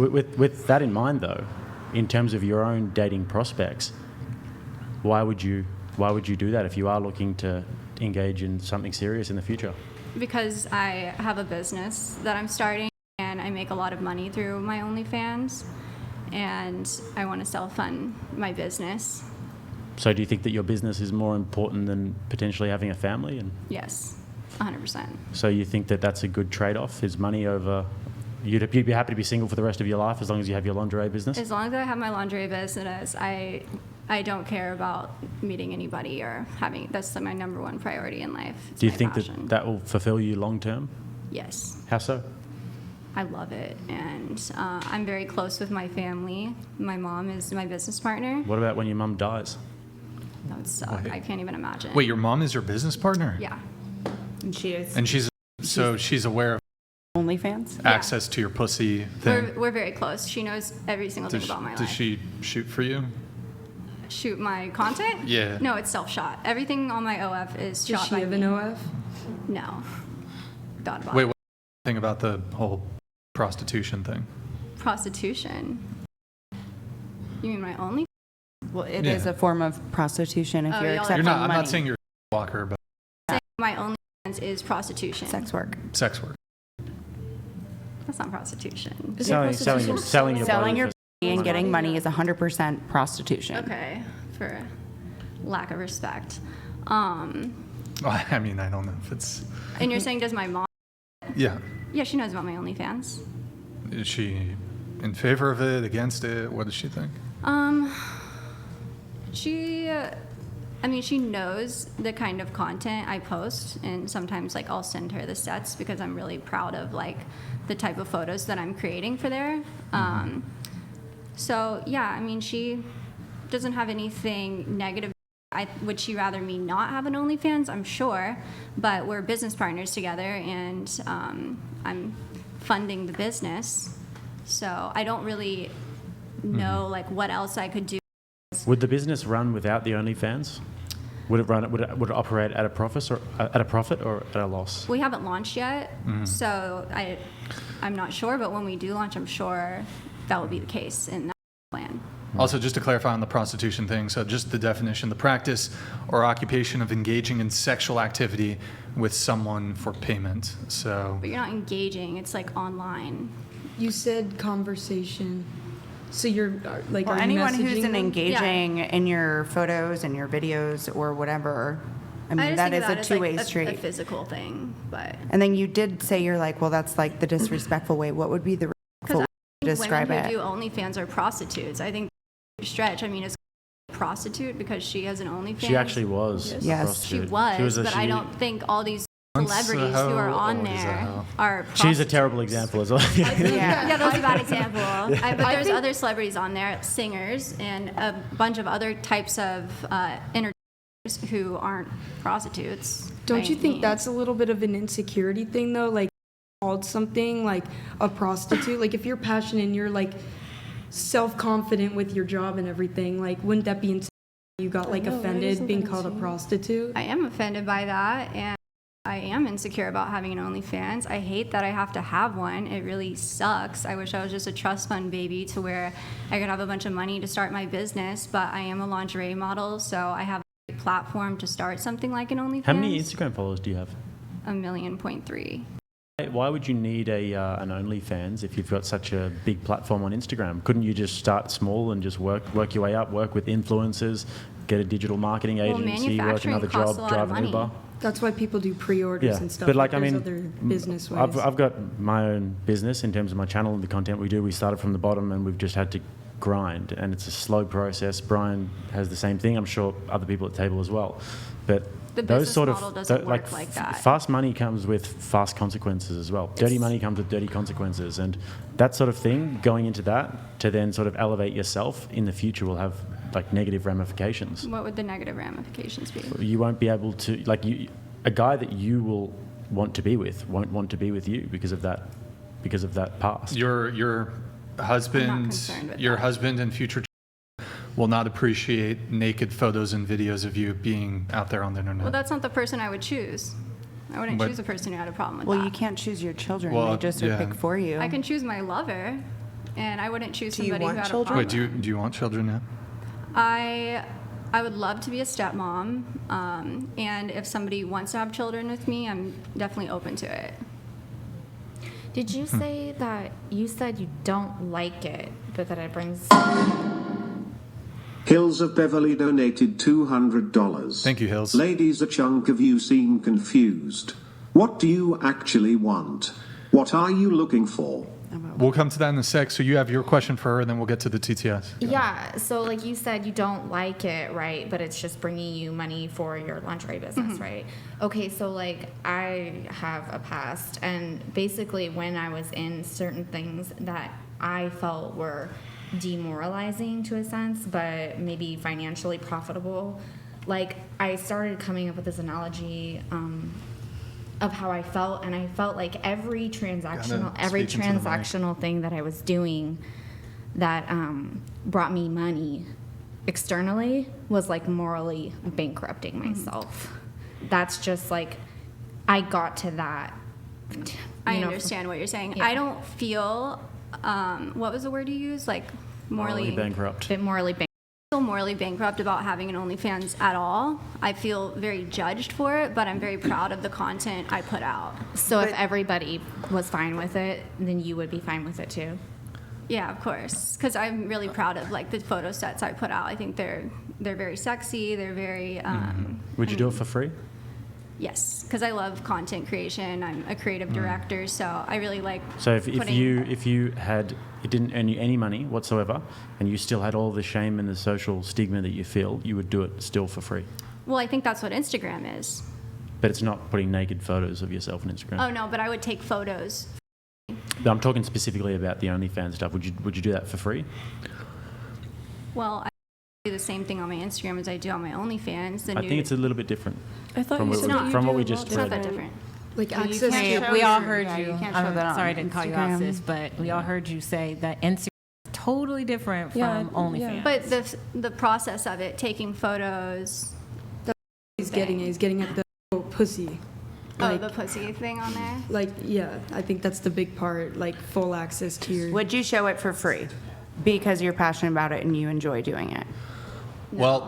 With that in mind, though, in terms of your own dating prospects, why would you do that if you are looking to engage in something serious in the future? Because I have a business that I'm starting, and I make a lot of money through my OnlyFans, and I want to self-fund my business. So do you think that your business is more important than potentially having a family? And Yes, 100%. so you think that that's a good trade-off, is money over... You'd be happy to be single for the rest of your life as long as you have your lingerie business? As long as I have my lingerie business, I don't care about meeting anybody or having... That's my number one priority in life. It's Do you my think passion. that will fulfill you long-term? Yes. How so? I love it, and I'm very close with my family. My mom is my business partner. What about when your mum dies? That would suck. I can't even imagine. Wait, your mom is your business partner? Yeah. And she is And she's aware of OnlyFans? access to your pussy thing? We're very close. She knows every single thing about my Does life. she shoot for you? Shoot my content? Yeah. No, it's self-shot. Everything on my OF is Does shot she by have me. an OF? No. Thought about Wait, it. what do you think about the whole prostitution thing? Prostitution. You mean my only? Well, it Yeah. is a form of prostitution if Oh, you're y'all are- accepting I'm money. not saying you're a walker, but My only is prostitution. Sex work. sex work. That's not prostitution. Is it Selling prostitution? your Selling body your for- body and getting money is 100% prostitution. Okay, for lack of respect. Well, I mean, I don't know if it's... And you're saying, does my mom? Yeah. Yeah, she knows about my OnlyFans. Is she in favor of it, against it? What does she think? She knows the kind of content I post, and sometimes like I'll send her the sets because I'm really proud of like the type of photos that I'm creating for there. So yeah, I mean, she doesn't have anything negative. Would she rather me not have an OnlyFans? I'm sure, but we're business partners together, and I'm funding the business, so I don't really know like what else I could do. Would the business run without the OnlyFans? Would it operate at a profit or at a loss? We haven't launched yet, so I'm not sure, but when we do launch, I'm sure that will be the case in that plan. Also, just to clarify on the prostitution thing, so just the definition, the practice or occupation of engaging in sexual activity with someone for payment. So, But you're not engaging, it's like online. You said conversation. So you're like, Well, are you anyone who's messaging them? engaging in your photos and your videos or whatever, I I mean, just that think is about a it as, like, two-way a street. physical thing, but And then you did say you're like, well, that's like the disrespectful way. What would be the respectful way to describe women who it? do OnlyFans are prostitutes. I think stretch. I mean, is a prostitute because she has an OnlyFans. She actually was. a Yes. She prostitute. was, but I she- don't think all these Once a celebrities who are hoe, on always a there hoe. are She's a prostitutes. terrible example as well. Yeah. Yeah, that was a bad example. But I there's think- other celebrities on there, singers, and a bunch of other types of entertainers who aren't prostitutes. Don't by you any think means. that's a little bit of an insecurity thing though? Like called something like a prostitute. Like if you're passionate and you're like self-confident with your job and everything, like wouldn't that be insecure? You got like offended being called a prostitute? I am offended by that, and I am insecure about having an OnlyFans. I hate that I have to have one. It really sucks. I wish I was just a trust fund baby to where I could have a bunch of money to start my business, but I am a lingerie model, so I have a platform to start something like an OnlyFans. How many Instagram followers do you have? 1.3 million. Why would you need an OnlyFans if you've got such a big platform on Instagram? Couldn't you just start small and just work your way up, work with influencers, get a digital marketing agency, work manufacturing another costs job, a lot of drive an money. Uber? That's why people do pre-orders and stuff. But like, I there's mean, other business ways. I've got my own business in terms of my channel and the content we do. We started from the bottom and we've just had to grind, and it's a slow process. Brian has the same thing. I'm sure other people at the table as well. But The those business sort model of doesn't work like that. fast money comes with fast consequences as well. Dirty money comes with dirty consequences, and that sort of thing. Going into that to then sort of elevate yourself in the future will have like negative ramifications. What would the negative ramifications be? You won't be able to a guy that you will want to be with won't want to be with you because of that past. Your husband, concerned with your that. husband and future will not appreciate naked photos and videos of you being out there on the internet. Well, that's not the person I would choose. I wouldn't But- choose a person who had a problem with Well, that. you can't choose your children. Well, They just yeah. are picked for you. I can choose my lover. and I wouldn't choose Do you somebody who want had children? a Wait, problem. do you want children now? I would love to be a stepmom, and if somebody wants to have children with me, I'm definitely open to it. Did you say that you said you don't like it, but that it brings? Hills of Beverly donated $200. Thank you, Hills. Ladies, a chunk of you seem confused. What do you actually want? What are you looking for? We'll come to that in a sec. So you have your question for her, and then we'll get to the TTS. Yeah. So like you said, you don't like it, right? But it's just bringing you money for your lingerie business, right? Okay. So like I have a past, and basically when I was in certain things that I felt were demoralizing to a sense, but maybe financially profitable, like I started coming up with this analogy of how I felt, and I felt like every transactional speak into the mic. thing that I was doing that brought me money externally was like morally bankrupting myself. That's just like I got to that. I you know, understand what you're saying. Yeah. I don't feel, what was the word you used? Like Morally bankrupt. bit morally bankrupt. feel morally bankrupt about having an OnlyFans at all. I feel very judged for it, but I'm very proud of the content I put out. So if everybody was fine with it, then you would be fine with it too. Yeah, of course, because I'm really proud of like the photo sets I put out. I think they're very sexy. They're very Would you do it for free? yes, because I love content creation. I'm a creative director, so I really like. So if putting- you had, it didn't earn you any money whatsoever, and you still had all the shame and the social stigma that you feel, you would do it still for free. Well, I think that's what Instagram is. But it's not putting naked photos of yourself on Instagram. Oh no, but I would take photos. I'm talking specifically about the OnlyFans stuff. Would you do that for free? Well, I do the same thing on my Instagram as I do on my OnlyFans. The I nude- think it's a little bit different. I thought From you what said we- that you from what do we a just lot it's not that different. different. Like You access can't to. show We all your- heard yeah, you. can't show I'm sorry it. to call you out, Instagram. sis, but we all heard you say that Instagram is totally different Yeah, from OnlyFans. yeah. But the process of it, taking photos, He's getting at the pussy. Like, the pussy thing on there. like, yeah, I think that's the big part, like full access to your. Would you show it for free? Because you're passionate about it and you enjoy doing it? Well,